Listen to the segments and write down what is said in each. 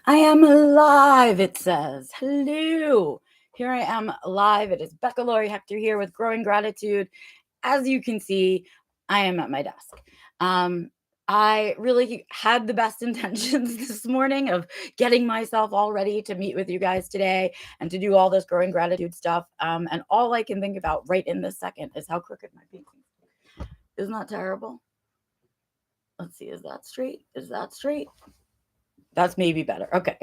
I am live, it says. Hello. Here I am live. It is Becca Laurie Hector here with Growing Gratitude. As you can see, I am at my desk. I really had the best intentions this morning of getting myself all ready to meet with you guys today and to do all this Growing Gratitude stuff. And all I can think about right in this second is how crooked my painting is. Isn't that terrible? Let's see. Is that straight? Is that straight? That's maybe better. Okay.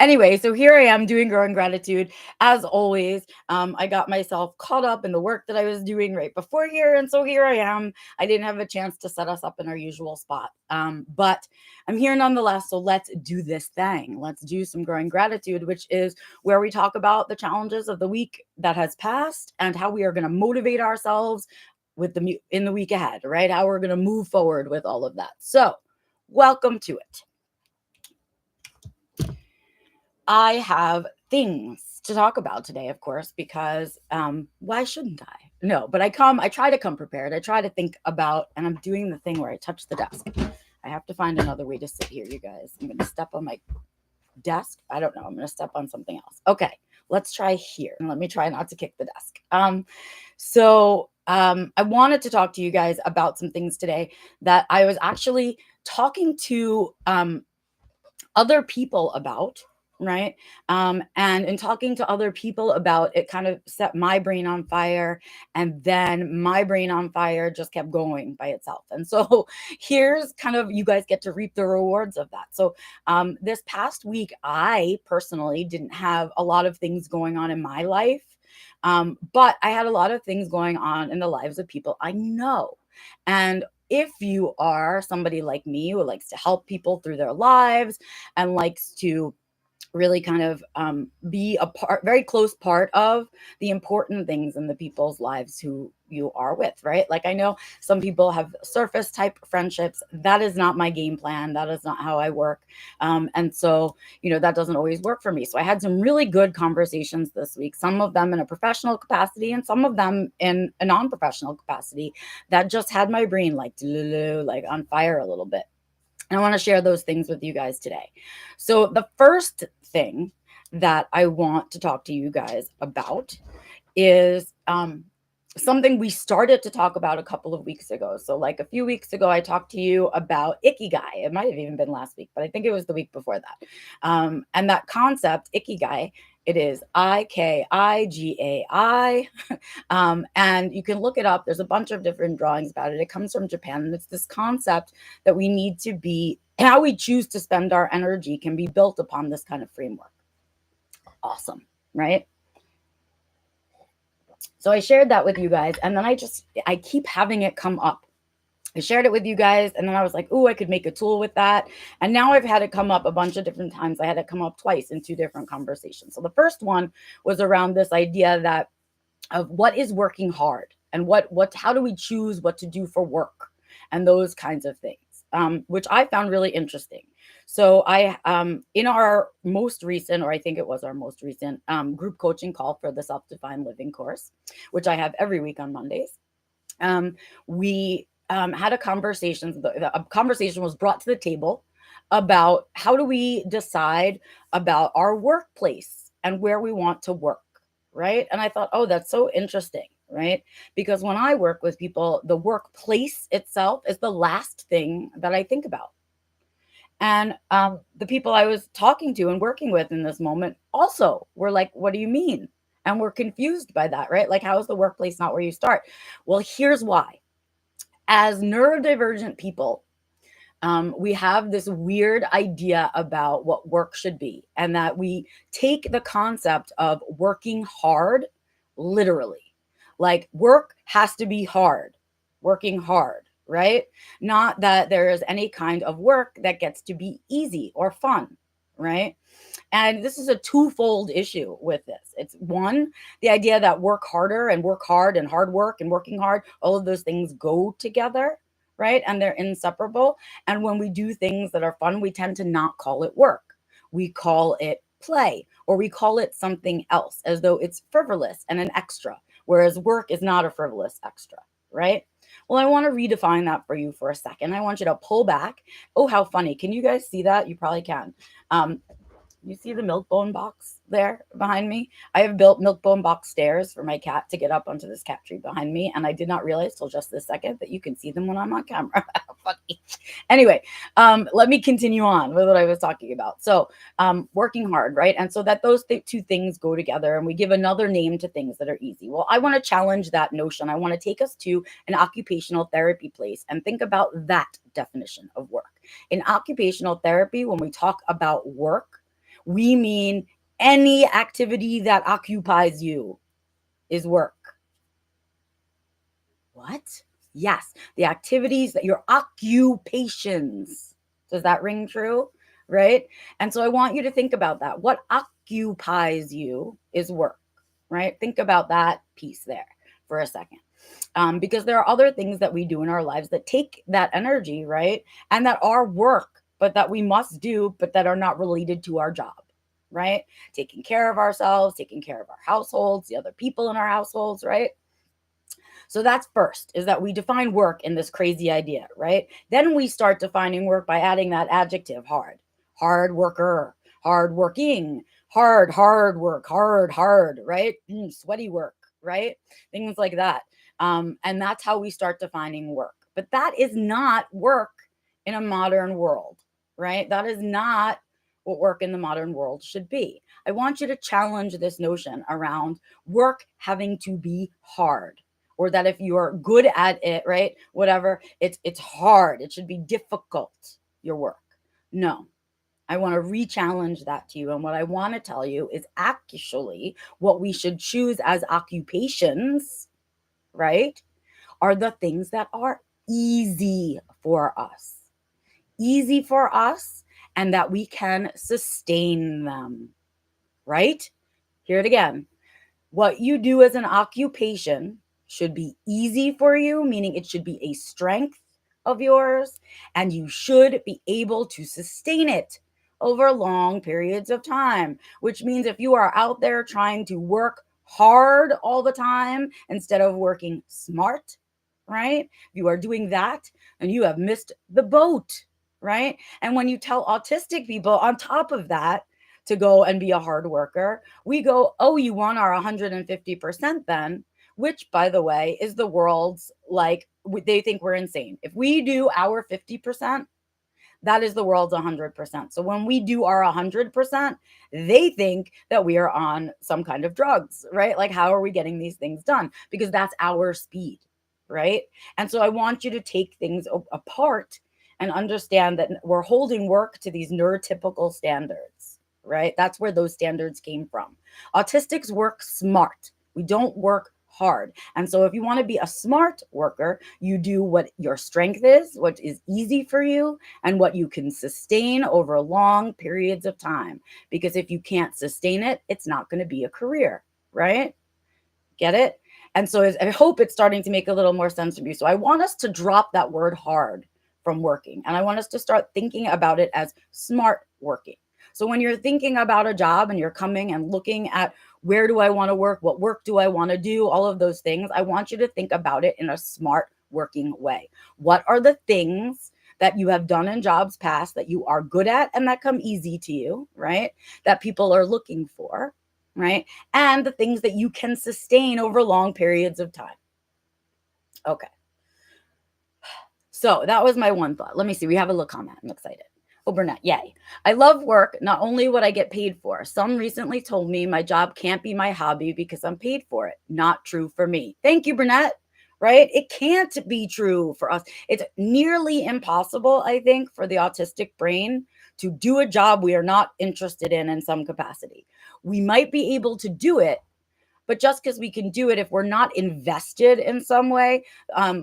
Anyway, so here I am doing Growing Gratitude. As always, I got myself caught up in the work that I was doing right before here. And so here I am. I didn't have a chance to set us up in our usual spot. But I'm here nonetheless. So let's do this thing. Let's do some Growing Gratitude, which is where we talk about the challenges of the week that has passed and how we are going to motivate ourselves in the week ahead, right? How we're going to move forward with all of that. So welcome to it. I have things to talk about today, of course, because why shouldn't I? No, but I try to come prepared. I try to think about, and I'm doing the thing where I touch the desk. I have to find another way to sit here, you guys. I'm going to step on my desk. I don't know. I'm going to step on something else. Okay, let's try here. And let me try not to kick the desk. I wanted to talk to you guys about some things today that I was actually talking to other people about, right? And in talking to other people about it, kind of set my brain on fire, and then my brain on fire just kept going by itself. And so here's kind of, you guys get to reap the rewards of that. So this past week, I personally didn't have a lot of things going on in my life, but I had a lot of things going on in the lives of people I know. And if you are somebody like me who likes to help people through their lives and likes to really kind of be very close part of the important things in the people's lives who you are with, right? Like, I know some people have surface type friendships. That is not my game plan. That is not how I work. And so, that doesn't always work for me. So I had some really good conversations this week, some of them in a professional capacity and some of them in a non-professional capacity, that just had my brain like on fire a little bit. And I want to share those things with you guys today. So the first thing that I want to talk to you guys about is something we started to talk about a couple of weeks ago. So like a few weeks ago, I talked to you about Ikigai. It might have even been last week, but I think it was the week before that. And that concept, Ikigai, it is Ikigai. And you can look it up. There's a bunch of different drawings about it. It comes from Japan. And it's this concept that we need to be, how we choose to spend our energy can be built upon this kind of framework. Awesome, right? So I shared that with you guys. And then I keep having it come up. I shared it with you guys, and then I was like, oh, I could make a tool with that. And now I've had it come up a bunch of different times. I had it come up twice in two different conversations. So the first one was around this idea of what is working hard and how do we choose what to do for work and those kinds of things, which I found really interesting. So in our most recent, or I think it was our most recent group coaching call for the Self-Defined Living course, which I have every week on Mondays, we had a conversation. A conversation was brought to the table about how do we decide about our workplace and where we want to work, right? And I thought, oh, that's so interesting, right? Because when I work with people, the workplace itself is the last thing that I think about. And the people I was talking to and working with in this moment also were like, what do you mean? And we're confused by that, right? Like, how is the workplace not where you start? Well, here's why. As neurodivergent people, we have this weird idea about what work should be, and that we take the concept of working hard literally. Like, work has to be hard, working hard, right? Not that there is any kind of work that gets to be easy or fun, right? And this is a twofold issue with this. It's one, the idea that work harder and work hard and hard work and working hard, all of those things go together, right? And they're inseparable. And when we do things that are fun, we tend to not call it work. We call it play, or we call it something else, as though it's frivolous and an extra, whereas work is not a frivolous extra, right? Well, I want to redefine that for you for a second. I want you to pull back. Oh, how funny. Can you guys see that? You probably can. You see the milk bone box there behind me? I have built milk bone box stairs for my cat to get up onto this cat tree behind me, and I did not realize till just this second that you can see them when I'm on camera. Funny. Anyway, let me continue on with what I was talking about. So, working hard, right? And so that those two things go together, and we give another name to things that are easy. Well, I want to challenge that notion. I want to take us to an occupational therapy place and think about that definition of work. In occupational therapy, when we talk about work, we mean any activity that occupies you is work. What? Yes, the activities that your occupations. Does that ring true? Right? And so I want you to think about that. What occupies you is work, right? Think about that piece there for a second. Because there are other things that we do in our lives that take that energy, right? And that are work, but that we must do, but that are not related to our job, right? Taking care of ourselves, taking care of our households, the other people in our households, right? So that's first, is that we define work in this crazy idea, right? Then we start defining work by adding that adjective hard. Hard worker, hard working, hard work, hard, right? Sweaty work, right? Things like that. And that's how we start defining work. But that is not work in a modern world, right? That is not what work in the modern world should be. I want you to challenge this notion around work having to be hard, or that if you're good at it, right, whatever, it's hard. It should be difficult, your work. No. I want to re-challenge that to you. And what I want to tell you is actually what we should choose as occupations, right, are the things that are easy for us. Easy for us, and that we can sustain them, right? Hear it again. What you do as an occupation should be easy for you, meaning it should be a strength of yours, and you should be able to sustain it over long periods of time, which means if you are out there trying to work hard all the time instead of working smart, right? If you are doing that, and you have missed the boat, right? And when you tell autistic people on top of that to go and be a hard worker, we go, oh, you want our 150% then, which, by the way, is the world's, like, they think we're insane. If we do our 50%, that is the world's 100%. So when we do our 100%, they think that we are on some kind of drugs, right? Like, how are we getting these things done? Because that's our speed, right? And so I want you to take things apart and understand that we're holding work to these neurotypical standards, right? That's where those standards came from. Autistics work smart. We don't work hard. And so if you want to be a smart worker, you do what your strength is, what is easy for you, and what you can sustain over long periods of time. Because if you can't sustain it, it's not going to be a career, right? Get it? And so I hope it's starting to make a little more sense to you. So I want us to drop that word hard from working. And I want us to start thinking about it as smart working. So when you're thinking about a job and you're coming and looking at where do I want to work, what work do I want to do, all of those things, I want you to think about it in a smart working way. What are the things that you have done in jobs past that you are good at and that come easy to you, right? That people are looking for, right? And the things that you can sustain over long periods of time. Okay. So that was my one thought. Let me see. We have a little comment. I'm excited. Oh, Burnett, yay. I love work, not only what I get paid for. Some recently told me my job can't be my hobby because I'm paid for it. Not true for me. Thank you, Burnett. Right? It can't be true for us. It's nearly impossible, I think, for the autistic brain to do a job we are not interested in some capacity. We might be able to do it, but just because we can do it, if we're not invested in some way,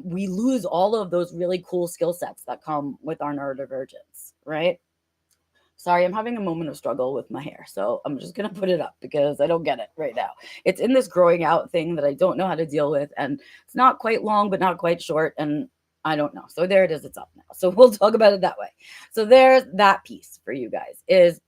we lose all of those really cool skill sets that come with our neurodivergence, right? Sorry, I'm having a moment of struggle with my hair, so I'm just going to put it up because I don't get it right now. It's in this growing out thing that I don't know how to deal with, and it's not quite long, but not quite short, and I don't know. So there it is. It's up now. So we'll talk about it that way. So there's that piece for you guys, is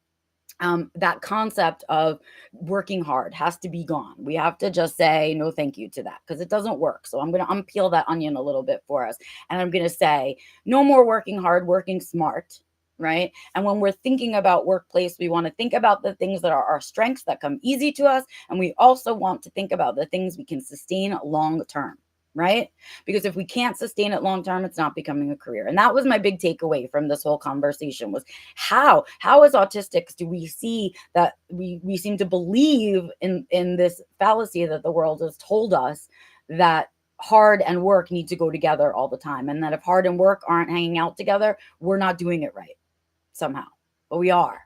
that concept of working hard has to be gone. We have to just say no thank you to that because it doesn't work. So I'm going to unpeel that onion a little bit for us. And I'm going to say no more working hard, working smart. Right. And when we're thinking about workplace, we want to think about the things that are our strengths that come easy to us. And we also want to think about the things we can sustain long term. Right. Because if we can't sustain it long term, it's not becoming a career. And that was my big takeaway from this whole conversation was how as autistics do we see that we seem to believe in this fallacy that the world has told us that hard and work need to go together all the time, and that if hard and work aren't hanging out together, we're not doing it right somehow. But we are.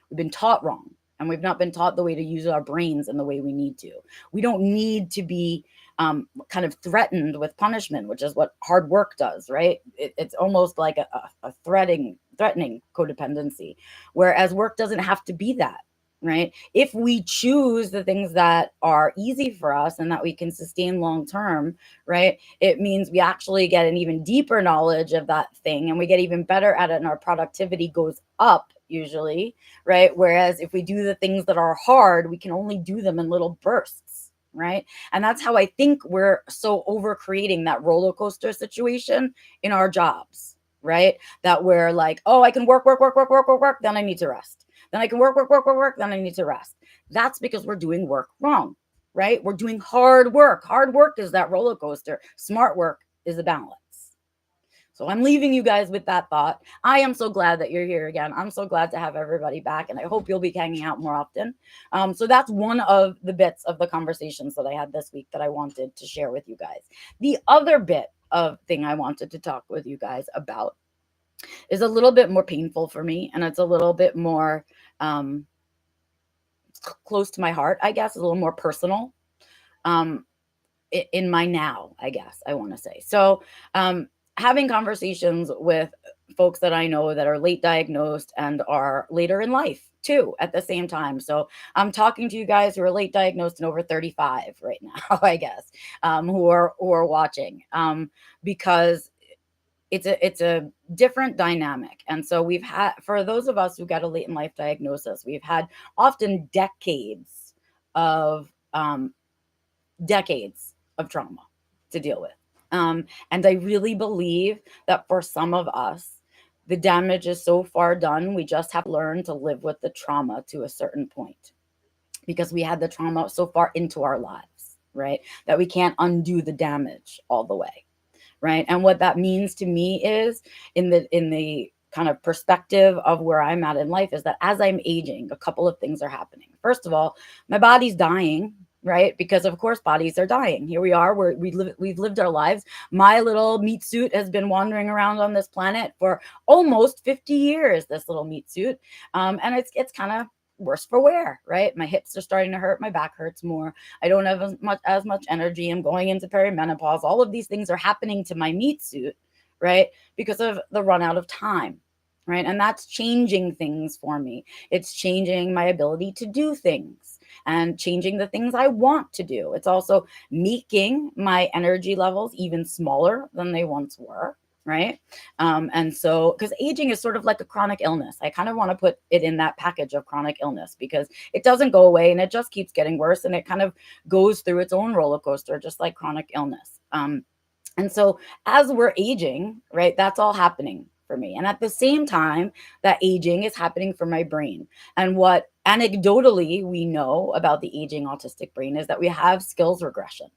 We've been taught wrong, and we've not been taught the way to use our brains in the way we need to. We don't need to be kind of threatened with punishment, which is what hard work does, right? It's almost like a threatening codependency, whereas work doesn't have to be that. Right. If we choose the things that are easy for us and that we can sustain long term, right, it means we actually get an even deeper knowledge of that thing and we get even better at it and our productivity goes up usually, right? Whereas if we do the things that are hard, we can only do them in little bursts, right? And that's how I think we're so over creating that roller coaster situation in our jobs, right? That we're like, oh, I can work, then I need to rest. Then I can work, then I need to rest. That's because we're doing work wrong, right? We're doing hard work. Hard work is that roller coaster. Smart work is the balance. So I'm leaving you guys with that thought. I am so glad that you're here again. I'm so glad to have everybody back, and I hope you'll be hanging out more often. So that's one of the bits of the conversations that I had this week that I wanted to share with you guys. The other bit of thing I wanted to talk with you guys about is a little bit more painful for me, and it's a little bit more close to my heart, I guess, a little more personal. In my now, I guess I want to say. So, having conversations with folks that I know that are late diagnosed and are later in life too at the same time. So I'm talking to you guys who are late diagnosed and over 35 right now, I guess, who are watching, because it's a different dynamic. And so we've had, for those of us who got a late in life diagnosis, we've had often of um, decades of trauma to deal with. And I really believe that for some of us, the damage is so far done, we just have to learn to live with the trauma to a certain point because we had the trauma so far into our lives, right? That we can't undo the damage all the way, right? And what that means to me is in the kind of perspective of where I'm at in life is that as I'm aging, a couple of things are happening. First of all, my body's dying, right? Because of course bodies are dying. Here we are, we've lived our lives. My little meat suit has been wandering around on this planet for almost 50 years, this little meat suit. And it's kind of worse for wear, right? My hips are starting to hurt, my back hurts more. I don't have as much energy. I'm going into perimenopause. All of these things are happening to my meat suit, right? Because of the run out of time. Right. And that's changing things for me. It's changing my ability to do things and changing the things I want to do. It's also making my energy levels even smaller than they once were. Right. And so, because aging is sort of like a chronic illness, I kind of want to put it in that package of chronic illness because it doesn't go away and it just keeps getting worse and it kind of goes through its own roller coaster, just like chronic illness. And so as we're aging, right, that's all happening for me. And at the same time, that aging is happening for my brain. And what anecdotally we know about the aging autistic brain is that we have skills regression,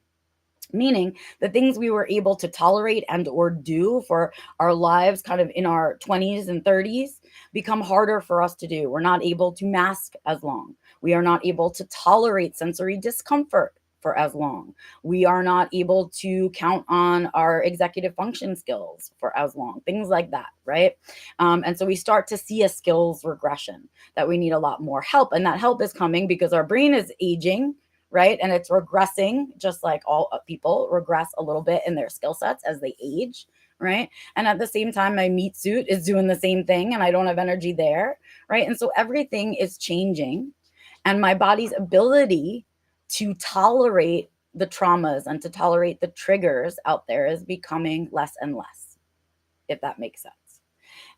meaning the things we were able to tolerate and or do for our lives kind of in our 20s and 30s become harder for us to do. We're not able to mask as long. We are not able to tolerate sensory discomfort for as long. We are not able to count on our executive function skills for as long, things like that, right? And so we start to see a skills regression that we need a lot more help. And that help is coming because our brain is aging, right? And it's regressing, just like all people regress a little bit in their skill sets as they age, right? And at the same time, my meat suit is doing the same thing and I don't have energy there, right? And so everything is changing and my body's ability to tolerate the traumas and to tolerate the triggers out there is becoming less and less, if that makes sense.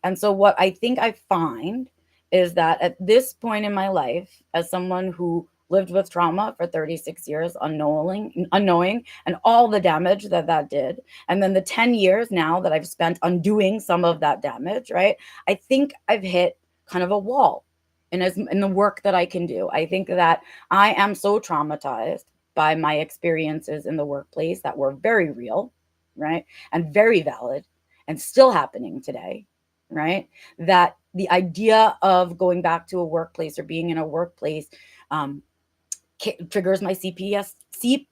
And so what I think I find is that at this point in my life, as someone who lived with trauma for 36 years, unknowing, and all the damage that that did, and then the 10 years now that I've spent undoing some of that damage, right? I think I've hit kind of a wall in the work that I can do. I think that I am so traumatized by my experiences in the workplace that were very real, right? And very valid and still happening today, right? That the idea of going back to a workplace or being in a workplace um, triggers my CPTSD,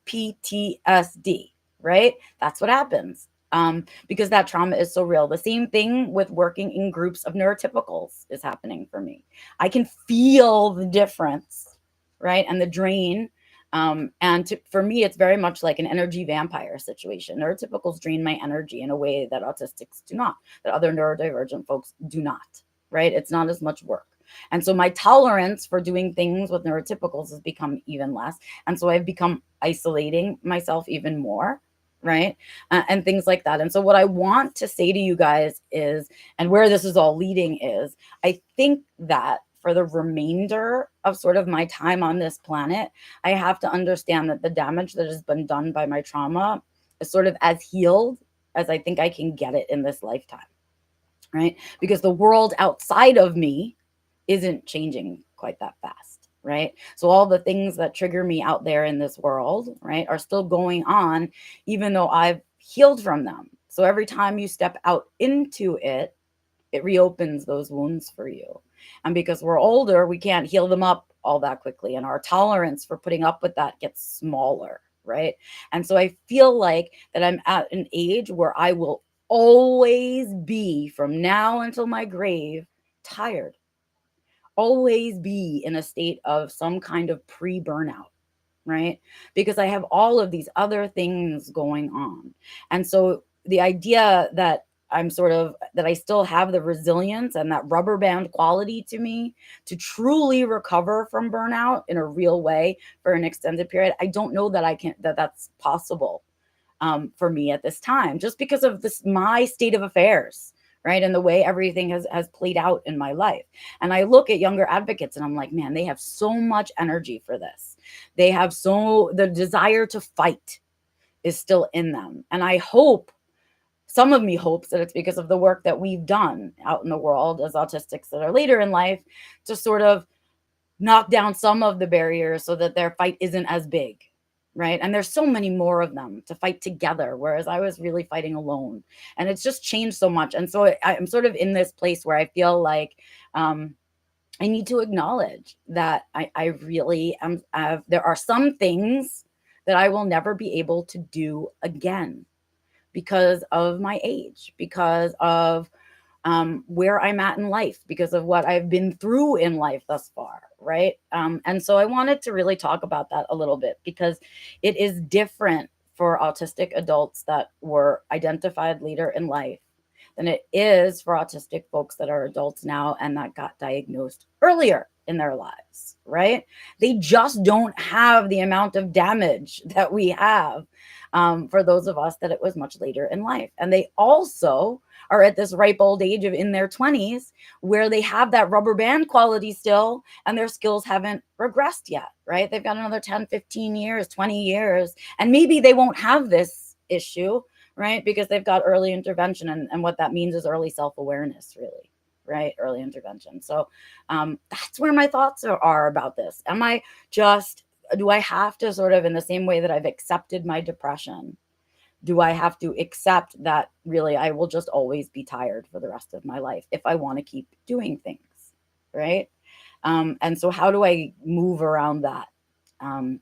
right? That's what happens. Because that trauma is so real. The same thing with working in groups of neurotypicals is happening for me. I can feel the difference, right? And the drain. For me, it's very much like an energy vampire situation. Neurotypicals drain my energy in a way that autistics do not, that other neurodivergent folks do not, right? It's not as much work. And so my tolerance for doing things with neurotypicals has become even less. And so I've become isolating myself even more, right? And things like that. And so what I want to say to you guys is, and where this is all leading is, I think that for the remainder of sort of my time on this planet, I have to understand that the damage that has been done by my trauma is sort of as healed as I think I can get it in this lifetime, right? Because the world outside of me isn't changing quite that fast, right? So all the things that trigger me out there in this world, right, are still going on, even though I've healed from them. So every time you step out into it, it reopens those wounds for you. And because we're older, we can't heal them up all that quickly. And our tolerance for putting up with that gets smaller, right? And so I feel like that I'm at an age where I will always be, from now until my grave, tired, always be in a state of some kind of pre-burnout, right? Because I have all of these other things going on. And so the idea that I still have the resilience and that rubber band quality to me to truly recover from burnout in a real way for an extended period, I don't know that that's possible for me at this time, just because of this my state of affairs, right, and the way everything has played out in my life. And I look at younger advocates and I'm like, man, they have so much energy for this. They have so the desire to fight is still in them. And I hope, some of me hopes, that it's because of the work that we've done out in the world as autistics that are later in life to sort of knock down some of the barriers so that their fight isn't as big, right? And there's so many more of them to fight together, whereas I was really fighting alone. And it's just changed so much. And so I'm sort of in this place where I feel like I need to acknowledge that I really am. There are some things that I will never be able to do again because of my age, because of where I'm at in life, because of what I've been through in life thus far, right? And so I wanted to really talk about that a little bit because it is different for autistic adults that were identified later in life than it is for autistic folks that are adults now and that got diagnosed earlier in their lives, right? They just don't have the amount of damage that we have for those of us that it was much later in life. And they also are at this ripe old age of in their 20s where they have that rubber band quality still and their skills haven't regressed yet, right? They've got another 10, 15 years, 20 years, and maybe they won't have this issue, right? Because they've got early intervention. And what that means is early self-awareness, really, right? Early intervention. So that's where my thoughts are about this. Do I have to sort of, in the same way that I've accepted my depression, do I have to accept that really I will just always be tired for the rest of my life if I want to keep doing things, right? And so how do I move around that? And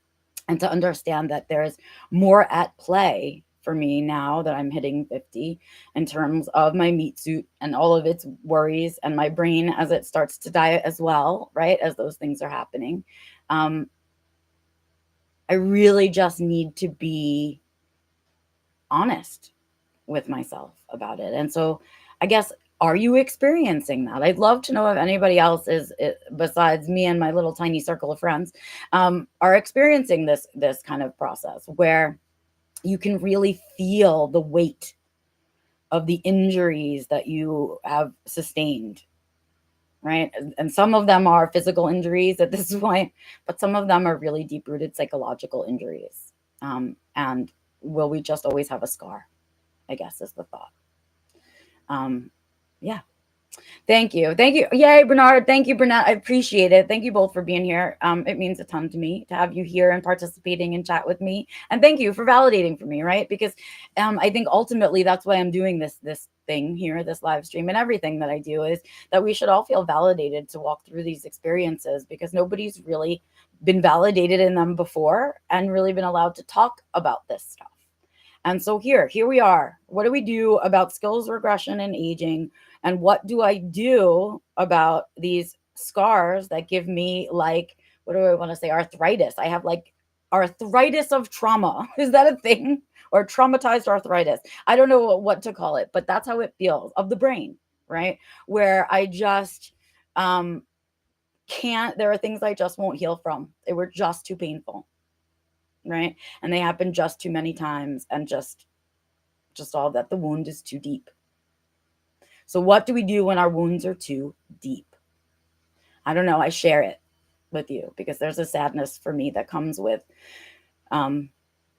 to understand that there's more at play for me now that I'm hitting 50 in terms of my meat suit and all of its worries and my brain as it starts to die as well, right? As those things are happening. I really just need to be honest with myself about it. And so I guess, are you experiencing that? I'd love to know if anybody else is, besides me and my little tiny circle of friends, are experiencing this kind of process where you can really feel the weight of the injuries that you have sustained, right? And some of them are physical injuries at this point, but some of them are really deep rooted psychological injuries. And will we just always have a scar? I guess is the thought. Yeah. Thank you. Thank you. Yay, Bernard. Thank you, Bernard. I appreciate it. Thank you both for being here. It means a ton to me to have you here and participating and chat with me. And thank you for validating for me, right? Because I think ultimately that's why I'm doing this thing here, this live stream, and everything that I do is that we should all feel validated to walk through these experiences, because nobody's really been validated in them before and really been allowed to talk about this stuff. And so here we are. What do we do about skills regression and aging? And what do I do about these scars that give me, like, what do I want to say? Arthritis. I have like arthritis of trauma. Is that a thing? Or traumatized arthritis? I don't know what to call it, but that's how it feels, of the brain, right? Where I just can't, there are things I just won't heal from. They were just too painful, right? And they happen just too many times, and just all that the wound is too deep. So what do we do when our wounds are too deep? I don't know. I share it with you because there's a sadness for me that comes with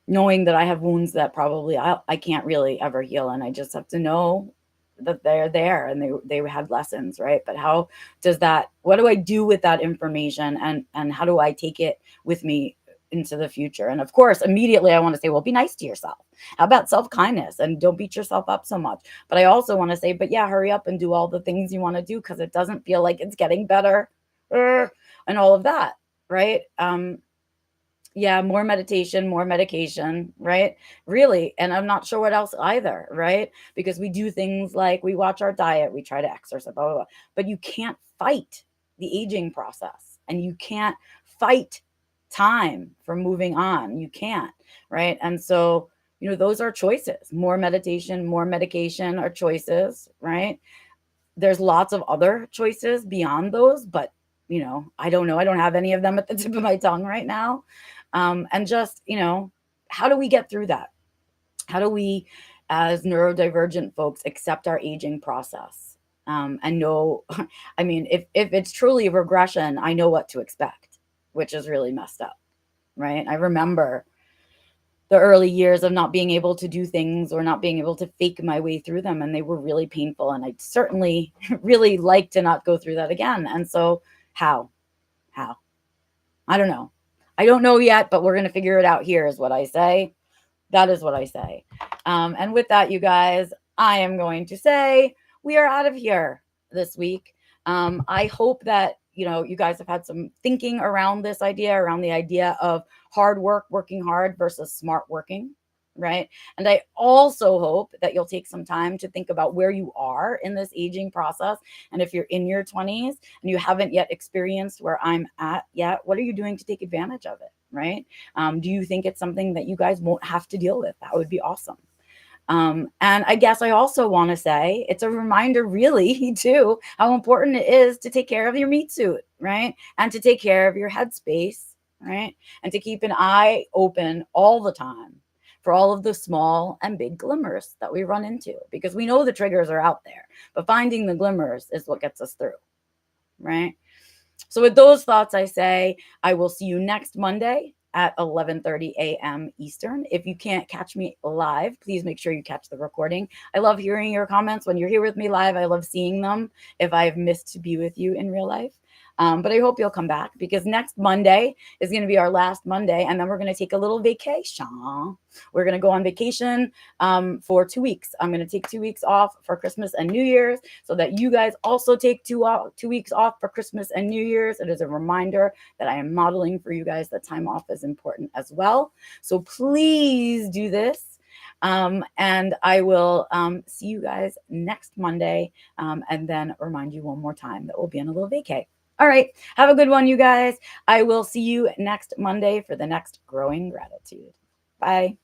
knowing that I have wounds that probably I can't really ever heal, and I just have to know that they're there and they had lessons, right? But how does that, what do I do with that information, and how do I take it with me into the future? And of course, immediately I want to say, well, be nice to yourself. How about self-kindness, and don't beat yourself up so much? But I also want to say, but yeah, hurry up and do all the things you want to do, because it doesn't feel like it's getting better, and all of that, right? Yeah, more meditation, more medication, right? Really. And I'm not sure what else either, right? Because we do things like we watch our diet, we try to exercise, blah, blah, blah. But you can't fight the aging process, and you can't fight time for moving on. You can't, right? And so, those are choices. More meditation, more medication are choices, right? There's lots of other choices beyond those, but I don't know. I don't have any of them at the tip of my tongue right now. And just, how do we get through that? How do we, as neurodivergent folks, accept our aging process? And know, I mean, if it's truly a regression, I know what to expect, which is really messed up, right? I remember the early years of not being able to do things, or not being able to fake my way through them, and they were really painful, and I'd certainly really like to not go through that again. And so how I don't know. I don't know yet, but we're going to figure it out here, is what I say. That is what I say. And with that, you guys, I am going to say we are out of here this week. I hope that, you guys have had some thinking around this idea, around the idea of hard work, working hard versus smart working, right? And I also hope that you'll take some time to think about where you are in this aging process. And if you're in your 20s and you haven't yet experienced where I'm at yet, what are you doing to take advantage of it, right? Do you think it's something that you guys won't have to deal with? That would be awesome. And I guess I also want to say it's a reminder, really, too, how important it is to take care of your meat suit, right? And to take care of your headspace, right? And to keep an eye open all the time for all of the small and big glimmers that we run into, because we know the triggers are out there, but finding the glimmers is what gets us through, right? So with those thoughts, I say I will see you next Monday at 11:30 a.m. Eastern. If you can't catch me live, please make sure you catch the recording. I love hearing your comments when you're here with me live. I love seeing them if I've missed to be with you in real life. But I hope you'll come back, because next Monday is going to be our last Monday, and then we're going to take a little vacation. We're going to go on vacation for 2 weeks. I'm going to take 2 weeks off for Christmas and New Year's, so that you guys also take 2 weeks off for Christmas and New Year's. It is a reminder that I am modeling for you guys that time off is important as well. So please do this. And I will see you guys next Monday, and then remind you one more time that we'll be on a little vacay. All right. Have a good one, you guys. I will see you next Monday for the next Growing Gratitude. Bye.